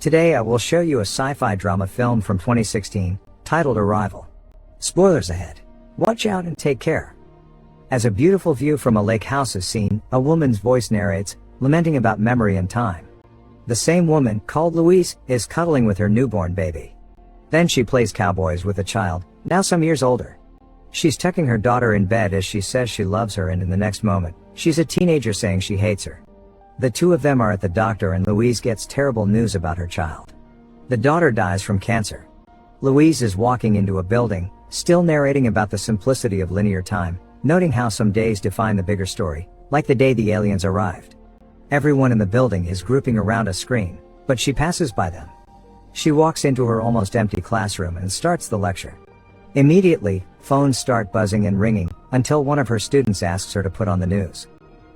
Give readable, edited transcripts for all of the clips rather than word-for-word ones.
Today I will show you a sci-fi drama film from 2016, titled Arrival. Spoilers ahead. Watch out and take care. As a beautiful view from a lake house is seen, a woman's voice narrates, lamenting about memory and time. The same woman, called Louise, is cuddling with her newborn baby. Then she plays cowboys with a child, now some years older. She's tucking her daughter in bed as she says she loves her, and in the next moment, she's a teenager saying she hates her. The two of them are at the doctor and Louise gets terrible news about her child. The daughter dies from cancer. Louise is walking into a building, still narrating about the simplicity of linear time, noting how some days define the bigger story, like the day the aliens arrived. Everyone in the building is grouping around a screen, but she passes by them. She walks into her almost empty classroom and starts the lecture. Immediately, phones start buzzing and ringing, until one of her students asks her to put on the news.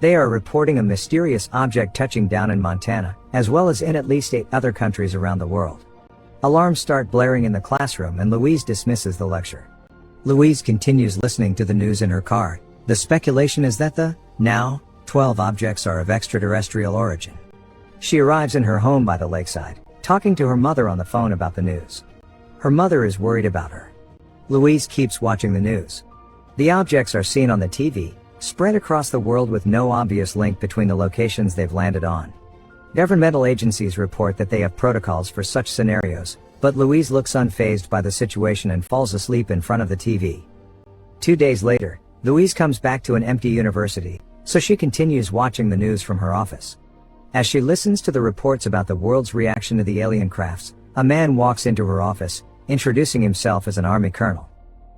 They are reporting a mysterious object touching down in Montana, as well as in at least 8 other countries around the world. Alarms start blaring in the classroom and Louise dismisses the lecture. Louise continues listening to the news in her car. The speculation is that the, now, 12 objects are of extraterrestrial origin. She arrives in her home by the lakeside, talking to her mother on the phone about the news. Her mother is worried about her. Louise keeps watching the news. The objects are seen on the TV, spread across the world with no obvious link between the locations they've landed on. Governmental agencies report that they have protocols for such scenarios, but Louise looks unfazed by the situation and falls asleep in front of the TV. 2 days later, Louise comes back to an empty university, so she continues watching the news from her office. As she listens to the reports about the world's reaction to the alien crafts, a man walks into her office, introducing himself as an Army colonel.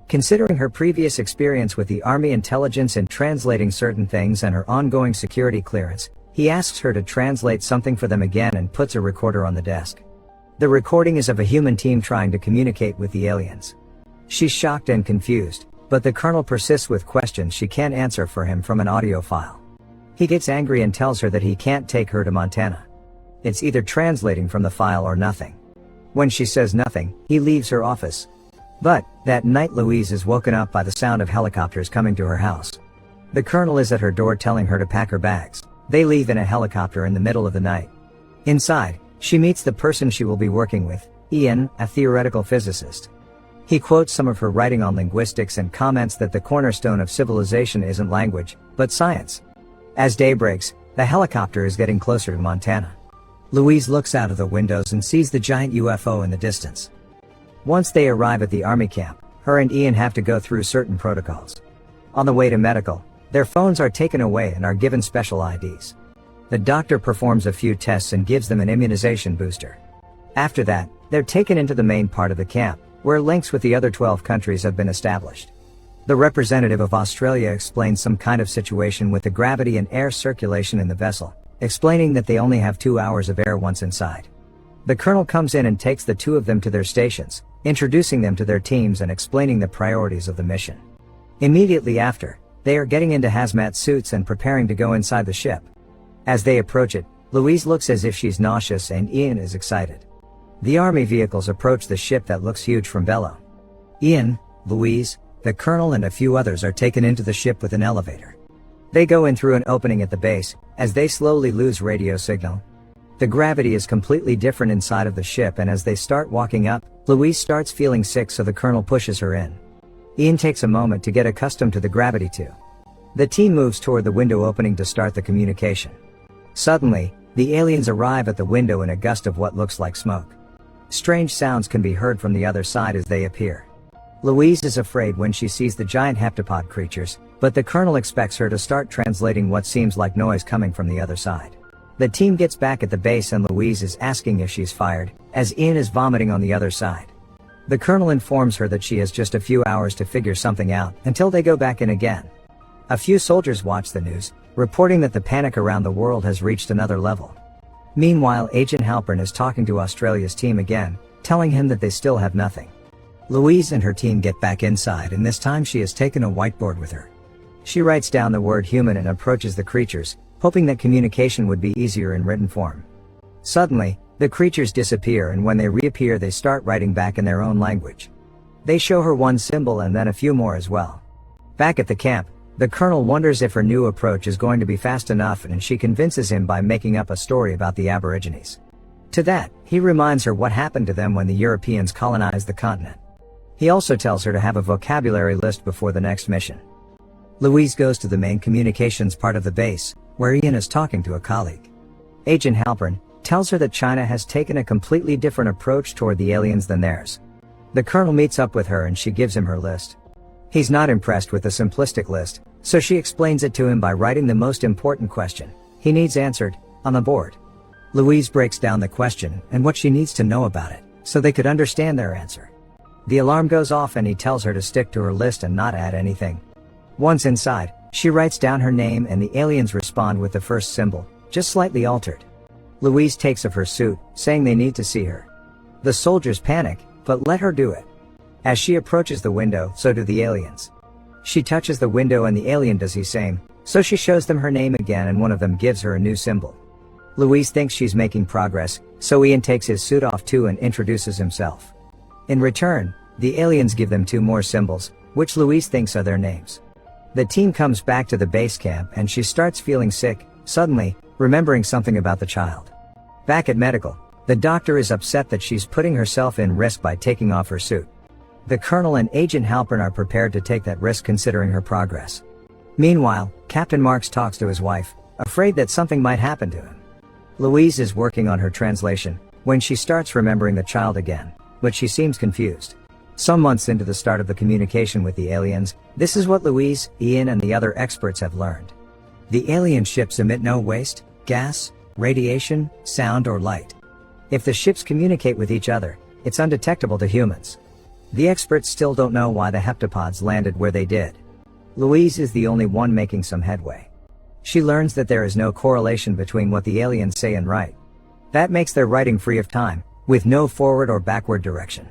Considering her previous experience with the Army intelligence in translating certain things and her ongoing security clearance, he asks her to translate something for them again and puts a recorder on the desk. The recording is of a human team trying to communicate with the aliens. She's shocked and confused, but the colonel persists with questions she can't answer for him from an audio file. He gets angry and tells her that he can't take her to Montana. It's either translating from the file or nothing. When she says nothing, he leaves her office. But, that night Louise is woken up by the sound of helicopters coming to her house. The colonel is at her door telling her to pack her bags. They leave in a helicopter in the middle of the night. Inside, she meets the person she will be working with, Ian, a theoretical physicist. He quotes some of her writing on linguistics and comments that the cornerstone of civilization isn't language, but science. As day breaks, the helicopter is getting closer to Montana. Louise looks out of the windows and sees the giant UFO in the distance. Once they arrive at the Army camp, her and Ian have to go through certain protocols. On the way to medical, their phones are taken away and are given special IDs. The doctor performs a few tests and gives them an immunization booster. After that, they're taken into the main part of the camp, where links with the other 12 countries have been established. The representative of Australia explains some kind of situation with the gravity and air circulation in the vessel, explaining that they only have 2 hours of air once inside. The colonel comes in and takes the two of them to their stations, introducing them to their teams and explaining the priorities of the mission. Immediately after, they are getting into hazmat suits and preparing to go inside the ship. As they approach it, Louise looks as if she's nauseous and Ian is excited. The Army vehicles approach the ship that looks huge from below. Ian, Louise, the colonel and a few others are taken into the ship with an elevator. They go in through an opening at the base, as they slowly lose radio signal. The gravity is completely different inside of the ship, and as they start walking up, Louise starts feeling sick, so the colonel pushes her in. Ian takes a moment to get accustomed to the gravity too. The team moves toward the window opening to start the communication. Suddenly, the aliens arrive at the window in a gust of what looks like smoke. Strange sounds can be heard from the other side as they appear. Louise is afraid when she sees the giant heptapod creatures, but the colonel expects her to start translating what seems like noise coming from the other side. The team gets back at the base and Louise is asking if she's fired, as Ian is vomiting on the other side. The colonel informs her that she has just a few hours to figure something out, until they go back in again. A few soldiers watch the news, reporting that the panic around the world has reached another level. Meanwhile, Agent Halpern is talking to Australia's team again, telling him that they still have nothing. Louise and her team get back inside, and this time she has taken a whiteboard with her. She writes down the word human and approaches the creatures, hoping that communication would be easier in written form. Suddenly, the creatures disappear, and when they reappear they start writing back in their own language. They show her one symbol and then a few more as well. Back at the camp, the colonel wonders if her new approach is going to be fast enough, and she convinces him by making up a story about the Aborigines. To that, He reminds her what happened to them when the Europeans colonized the continent. He also tells her to have a vocabulary list before the next mission. Louise goes to the main communications part of the base, where Ian is talking to a colleague. Agent Halpern tells her that China has taken a completely different approach toward the aliens than theirs. The colonel meets up with her and she gives him her list. He's not impressed with the simplistic list, so she explains it to him by writing the most important question he needs answered on the board. Louise breaks down the question and what she needs to know about it, so they could understand their answer. The alarm goes off and he tells her to stick to her list and not add anything. Once inside, she writes down her name and the aliens respond with the first symbol, just slightly altered. Louise takes off her suit, saying they need to see her. The soldiers panic, but let her do it. As she approaches the window, so do the aliens. She touches the window and the alien does the same, so she shows them her name again and one of them gives her a new symbol. Louise thinks she's making progress, so Ian takes his suit off too and introduces himself. In return, the aliens give them 2 more symbols, which Louise thinks are their names. The team comes back to the base camp and she starts feeling sick, suddenly, remembering something about the child. Back at medical, the doctor is upset that she's putting herself in risk by taking off her suit. The colonel and Agent Halpern are prepared to take that risk considering her progress. Meanwhile, Captain Marks talks to his wife, afraid that something might happen to him. Louise is working on her translation, when she starts remembering the child again, but she seems confused. Some months into the start of the communication with the aliens, this is what Louise, Ian and the other experts have learned. The alien ships emit no waste, gas, radiation, sound or light. If the ships communicate with each other, it's undetectable to humans. The experts still don't know why the heptapods landed where they did. Louise is the only one making some headway. She learns that there is no correlation between what the aliens say and write. That makes their writing free of time, with no forward or backward direction.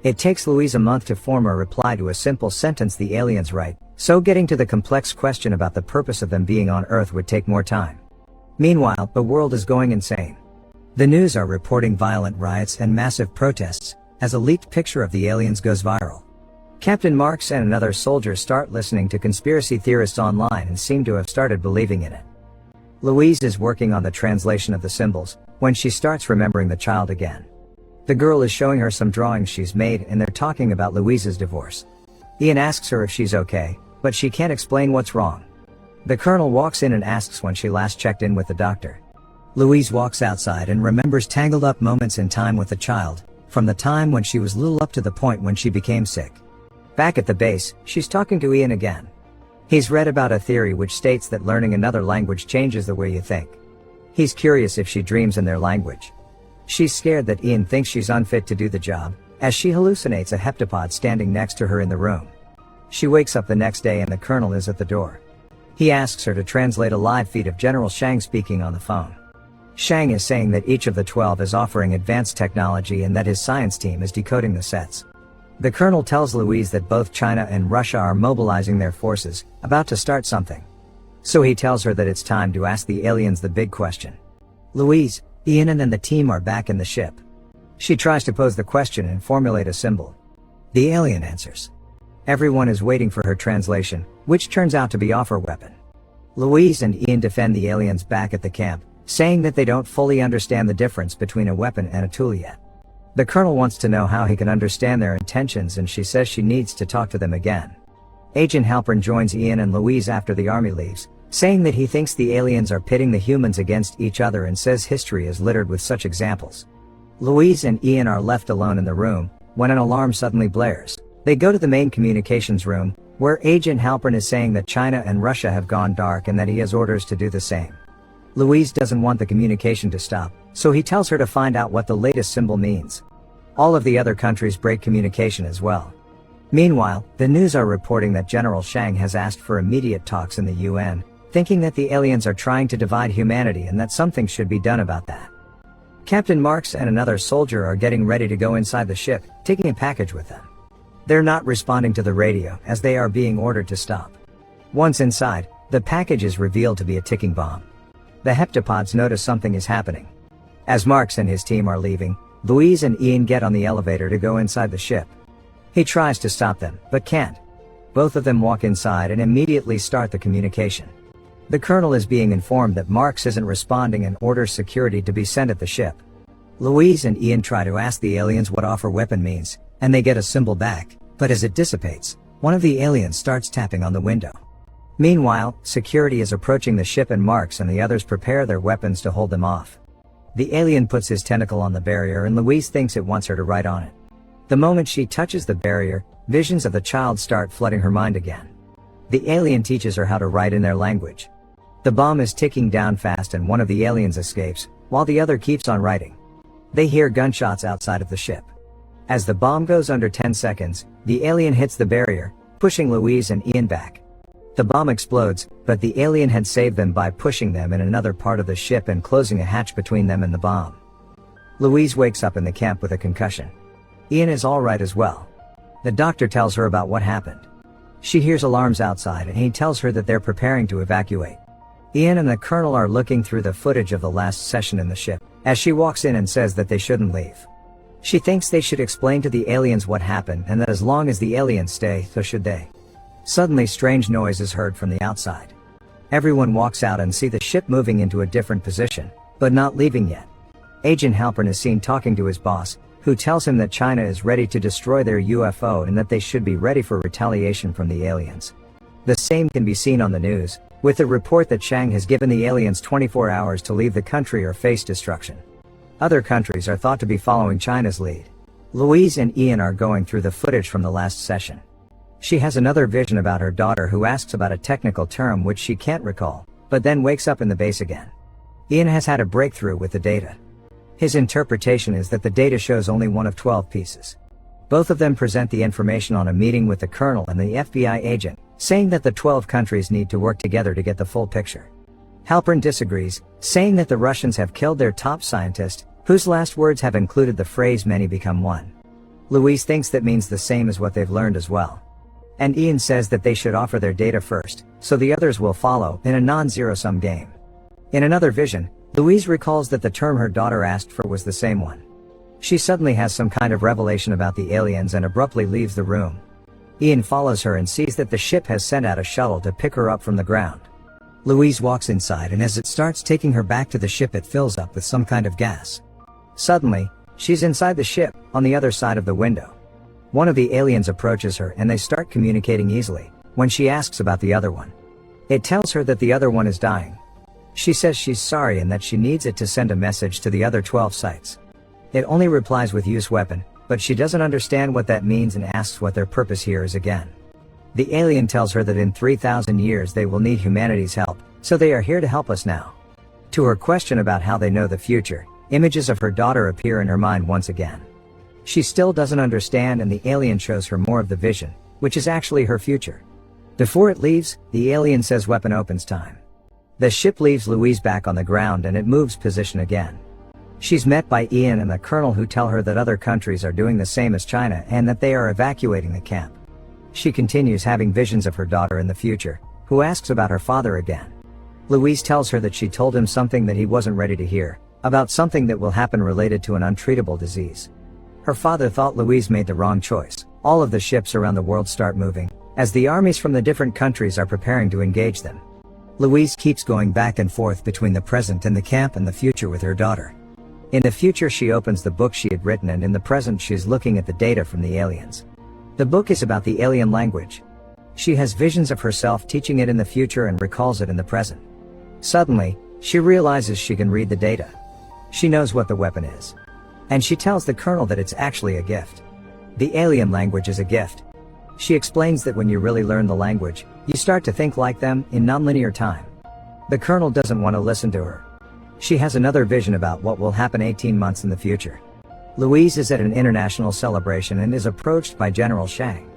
It takes Louise a month to form a reply to a simple sentence the aliens write, so getting to the complex question about the purpose of them being on Earth would take more time. Meanwhile, the world is going insane. The news are reporting violent riots and massive protests, as a leaked picture of the aliens goes viral. Captain Marks and another soldier start listening to conspiracy theorists online and seem to have started believing in it. Louise is working on the translation of the symbols, when she starts remembering the child again. The girl is showing her some drawings she's made and they're talking about Louise's divorce. Ian asks her if she's okay, but she can't explain what's wrong. The colonel walks in and asks when she last checked in with the doctor. Louise walks outside and remembers tangled up moments in time with the child, from the time when she was little up to the point when she became sick. Back at the base, she's talking to Ian again. He's read about a theory which states that learning another language changes the way you think. He's curious if she dreams in their language. She's scared that Ian thinks she's unfit to do the job, as she hallucinates a heptapod standing next to her in the room. She wakes up the next day and the colonel is at the door. He asks her to translate a live feed of General Shang speaking on the phone. Shang is saying that each of the 12 is offering advanced technology and that his science team is decoding the sets. The colonel tells Louise that both China and Russia are mobilizing their forces, about to start something. So he tells her that it's time to ask the aliens the big question. Louise, Ian and then the team are back in the ship. She tries to pose the question and formulate a symbol. The alien answers. Everyone is waiting for her translation, which turns out to be offer weapon. Louise and Ian defend the aliens back at the camp, saying that they don't fully understand the difference between a weapon and a tool yet. The colonel wants to know how he can understand their intentions and she says she needs to talk to them again. Agent Halpern joins Ian and Louise after the army leaves, saying that he thinks the aliens are pitting the humans against each other and says history is littered with such examples. Louise and Ian are left alone in the room, when an alarm suddenly blares. They go to the main communications room, where Agent Halpern is saying that China and Russia have gone dark and that he has orders to do the same. Louise doesn't want the communication to stop, so he tells her to find out what the latest symbol means. All of the other countries break communication as well. Meanwhile, the news are reporting that General Shang has asked for immediate talks in the UN, thinking that the aliens are trying to divide humanity and that something should be done about that. Captain Marks and another soldier are getting ready to go inside the ship, taking a package with them. They're not responding to the radio, as they are being ordered to stop. Once inside, the package is revealed to be a ticking bomb. The heptapods notice something is happening. As Marks and his team are leaving, Louise and Ian get on the elevator to go inside the ship. He tries to stop them, but can't. Both of them walk inside and immediately start the communication. The colonel is being informed that Marks isn't responding and orders security to be sent at the ship. Louise and Ian try to ask the aliens what offer weapon means, and they get a symbol back, but as it dissipates, one of the aliens starts tapping on the window. Meanwhile, security is approaching the ship and Marks and the others prepare their weapons to hold them off. The alien puts his tentacle on the barrier and Louise thinks it wants her to write on it. The moment she touches the barrier, visions of the child start flooding her mind again. The alien teaches her how to write in their language. The bomb is ticking down fast and one of the aliens escapes, while the other keeps on writing. They hear gunshots outside of the ship. As the bomb goes under 10 seconds, the alien hits the barrier, pushing Louise and Ian back. The bomb explodes, but the alien had saved them by pushing them in another part of the ship and closing a hatch between them and the bomb. Louise wakes up in the camp with a concussion. Ian is alright as well. The doctor tells her about what happened. She hears alarms outside and he tells her that they're preparing to evacuate. Ian and the colonel are looking through the footage of the last session in the ship, as she walks in and says that they shouldn't leave. She thinks they should explain to the aliens what happened and that as long as the aliens stay, so should they. Suddenly strange noise is heard from the outside. Everyone walks out and see the ship moving into a different position, but not leaving yet. Agent Halpern is seen talking to his boss, who tells him that China is ready to destroy their UFO and that they should be ready for retaliation from the aliens. The same can be seen on the news, with the report that Chang has given the aliens 24 hours to leave the country or face destruction. Other countries are thought to be following China's lead. Louise and Ian are going through the footage from the last session. She has another vision about her daughter who asks about a technical term which she can't recall, but then wakes up in the base again. Ian has had a breakthrough with the data. His interpretation is that the data shows only one of 12 pieces. Both of them present the information on a meeting with the colonel and the FBI agent, saying that the 12 countries need to work together to get the full picture. Halpern disagrees, saying that the Russians have killed their top scientist, whose last words have included the phrase "many become one." Louise thinks that means the same as what they've learned as well. And Ian says that they should offer their data first, so the others will follow, in a non-zero-sum game. In another vision, Louise recalls that the term her daughter asked for was the same one. She suddenly has some kind of revelation about the aliens and abruptly leaves the room. Ian follows her and sees that the ship has sent out a shuttle to pick her up from the ground. Louise walks inside and as it starts taking her back to the ship it fills up with some kind of gas. Suddenly, she's inside the ship, on the other side of the window. One of the aliens approaches her and they start communicating easily, when she asks about the other one. It tells her that the other one is dying. She says she's sorry and that she needs it to send a message to the other 12 sites. It only replies with "use weapon," but she doesn't understand what that means and asks what their purpose here is again. The alien tells her that in 3,000 years they will need humanity's help, so they are here to help us now. To her question about how they know the future, images of her daughter appear in her mind once again. She still doesn't understand and the alien shows her more of the vision, which is actually her future. Before it leaves, the alien says weapon opens time. The ship leaves Louise back on the ground and it moves position again. She's met by Ian and the colonel who tell her that other countries are doing the same as China and that they are evacuating the camp. She continues having visions of her daughter in the future, who asks about her father again. Louise tells her that she told him something that he wasn't ready to hear, about something that will happen related to an untreatable disease. Her father thought Louise made the wrong choice. All of the ships around the world start moving, as the armies from the different countries are preparing to engage them. Louise keeps going back and forth between the present and the camp and the future with her daughter. In the future she opens the book she had written and in the present she's looking at the data from the aliens. The book is about the alien language. She has visions of herself teaching it in the future and recalls it in the present. Suddenly, she realizes she can read the data. She knows what the weapon is. And she tells the colonel that it's actually a gift. The alien language is a gift. She explains that when you really learn the language, you start to think like them, in nonlinear time. The colonel doesn't want to listen to her. She has another vision about what will happen 18 months in the future. Louise is at an international celebration and is approached by General Shang.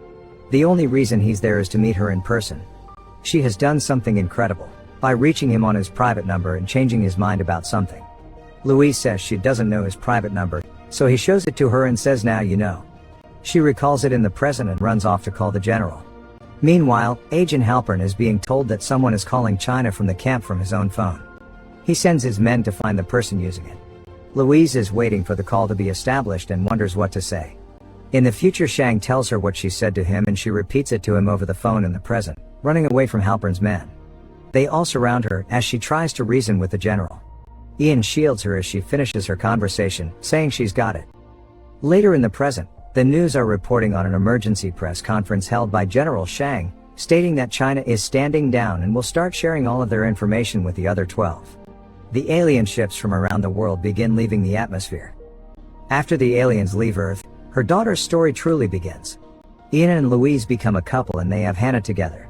The only reason he's there is to meet her in person. She has done something incredible, by reaching him on his private number and changing his mind about something. Louise says she doesn't know his private number, so he shows it to her and says now you know. She recalls it in the present and runs off to call the general. Meanwhile, Agent Halpern is being told that someone is calling China from the camp from his own phone. He sends his men to find the person using it. Louise is waiting for the call to be established and wonders what to say. In the future Shang tells her what she said to him and she repeats it to him over the phone in the present, running away from Halpern's men. They all surround her as she tries to reason with the general. Ian shields her as she finishes her conversation, saying she's got it. Later in the present, the news are reporting on an emergency press conference held by General Shang, stating that China is standing down and will start sharing all of their information with the other 12. The alien ships from around the world begin leaving the atmosphere. After the aliens leave Earth, her daughter's story truly begins. Ian and Louise become a couple and they have Hannah together.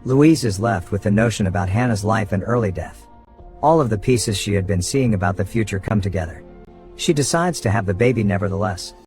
Louise is left with the notion about Hannah's life and early death. All of the pieces she had been seeing about the future come together. She decides to have the baby nevertheless.